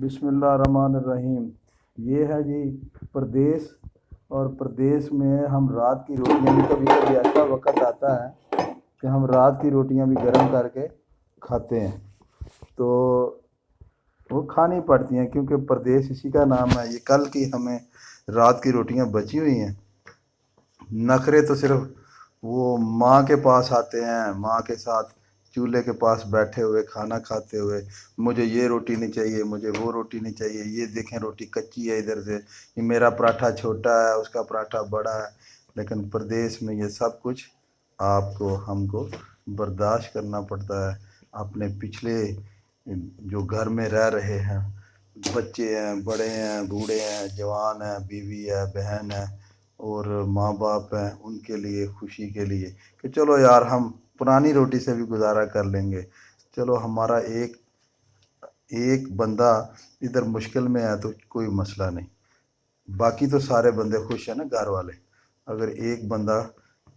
بسم اللہ الرحمن الرحیم۔ یہ ہے جی پردیس، اور پردیس میں ہم رات کی روٹیاں بھی کبھی کبھی ایسا وقت آتا ہے کہ ہم رات کی روٹیاں بھی گرم کر کے کھاتے ہیں، تو وہ کھانی پڑتی ہیں کیونکہ پردیس اسی کا نام ہے۔ یہ کل کی ہمیں رات کی روٹیاں بچی ہوئی ہیں۔ نخرے تو صرف وہ ماں کے پاس آتے ہیں، ماں کے ساتھ چولہے کے پاس بیٹھے ہوئے کھانا کھاتے ہوئے، مجھے یہ روٹی نہیں چاہیے، مجھے وہ روٹی نہیں چاہیے، یہ دیکھیں روٹی کچی ہے ادھر سے، یہ میرا پراٹھا چھوٹا ہے، اس کا پراٹھا بڑا ہے۔ لیکن پردیس میں یہ سب کچھ آپ کو ہم کو برداشت کرنا پڑتا ہے۔ اپنے پچھلے جو گھر میں رہ رہے ہیں، بچے ہیں، بڑے ہیں، بوڑھے ہیں، جوان ہیں، بیوی ہے، بہن ہے اور ماں باپ ہیں، ان کے لیے خوشی کے لیے کہ چلو یار ہم پرانی روٹی سے بھی گزارا کر لیں گے، چلو ہمارا ایک بندہ ادھر مشکل میں ہے تو کوئی مسئلہ نہیں، باقی تو سارے بندے خوش ہیں نا گھر والے۔ اگر ایک بندہ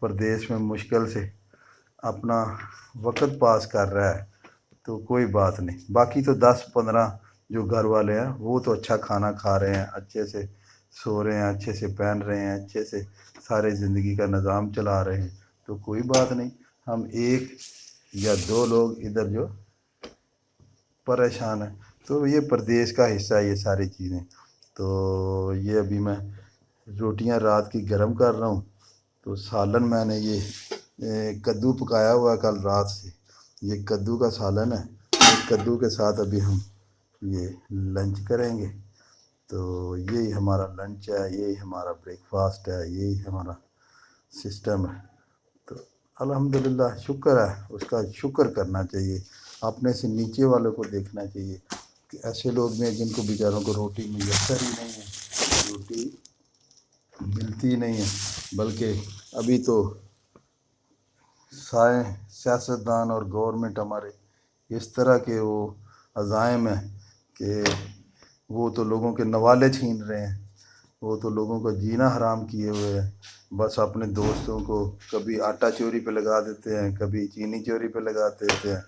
پردیس میں مشکل سے اپنا وقت پاس کر رہا ہے تو کوئی بات نہیں، باقی تو 10-15 جو گھر والے ہیں وہ تو اچھا کھانا کھا رہے ہیں، اچھے سے سو رہے ہیں، اچھے سے پہن رہے ہیں، اچھے سے سارے زندگی کا نظام چلا رہے ہیں، تو کوئی بات نہیں۔ ہم ایک یا دو لوگ ادھر جو پریشان ہیں، تو یہ پردیس کا حصہ ہے یہ ساری چیزیں۔ تو یہ ابھی میں روٹیاں رات کی گرم کر رہا ہوں، تو سالن میں نے یہ کدو پکایا ہوا ہے کل رات سے، یہ کدو کا سالن ہے، کدو کے ساتھ ابھی ہم یہ لنچ کریں گے۔ تو یہی ہمارا لنچ ہے، یہی ہمارا بریک فاسٹ ہے، یہی ہمارا سسٹم ہے۔ تو الحمدللہ شکر ہے، اس کا شکر کرنا چاہیے، اپنے سے نیچے والوں کو دیکھنا چاہیے کہ ایسے لوگ بھی ہیں جن کو بیچاروں کو روٹی میسر ہی نہیں ہے، روٹی ملتی نہیں ہے، بلکہ ابھی تو سیاستدان اور گورنمنٹ ہمارے اس طرح کے وہ عزائم ہیں کہ وہ تو لوگوں کے نوالے چھین رہے ہیں، وہ تو لوگوں کو جینا حرام کیے ہوئے ہیں۔ بس اپنے دوستوں کو کبھی آٹا چوری پہ لگا دیتے ہیں، کبھی چینی چوری پہ لگا دیتے ہیں،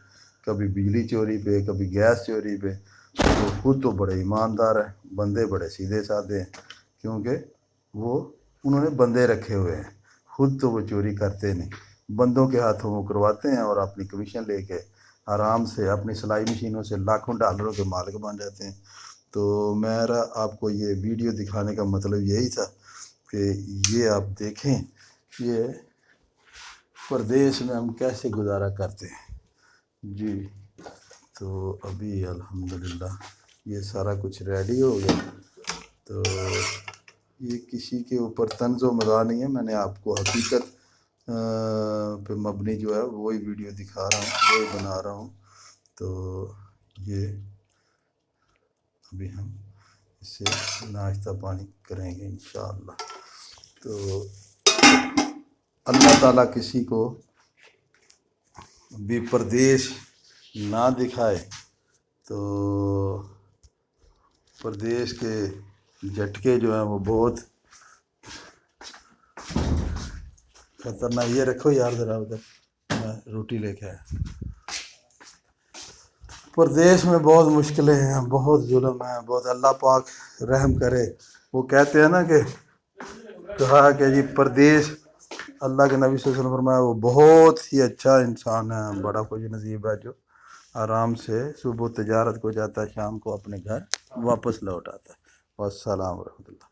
کبھی بجلی چوری پہ، کبھی گیس چوری پہ۔ وہ خود تو بڑے ایماندار ہیں، بندے بڑے سیدھے سادے ہیں، کیونکہ انہوں نے بندے رکھے ہوئے ہیں، خود تو وہ چوری کرتے نہیں، بندوں کے ہاتھوں وہ کرواتے ہیں اور اپنی کمیشن لے کے آرام سے اپنی سلائی مشینوں سے لاکھوں ڈالروں کے مالک بن جاتے ہیں۔ تو میرا آپ کو یہ ویڈیو دکھانے کا مطلب یہی تھا کہ یہ آپ دیکھیں یہ پردیس میں ہم کیسے گزارا کرتے ہیں جی۔ تو ابھی الحمدللہ یہ سارا کچھ ریڈی ہو گیا، تو یہ کسی کے اوپر طنز و مزاح نہیں ہے، میں نے آپ کو حقیقت پہ مبنی جو ہے وہی ویڈیو دکھا رہا ہوں، وہی بنا رہا ہوں۔ تو یہ ابھی ہم اس سے ناشتہ پانی کریں گے انشاءاللہ۔ تو اللہ تعالیٰ کسی کو بھی پردیس نہ دکھائے، تو پردیس کے جھٹکے جو ہیں وہ بہت خطرناک۔ یہ رکھو یار ذرا ادھر، میں روٹی لے کے آیا۔ پردیس میں بہت مشکلیں ہیں، بہت ظلم ہے، بہت، اللہ پاک رحم کرے۔ وہ کہتے ہیں نا کہ کہا کہ جی پردیس، اللہ کے نبی صلی اللہ علیہ وسلم فرمایا وہ بہت ہی اچھا انسان ہے، بڑا خوش نصیب ہے جو آرام سے صبح تجارت کو جاتا ہے، شام کو اپنے گھر واپس لوٹ آتا ہے۔ والسلام ورحمۃ اللہ۔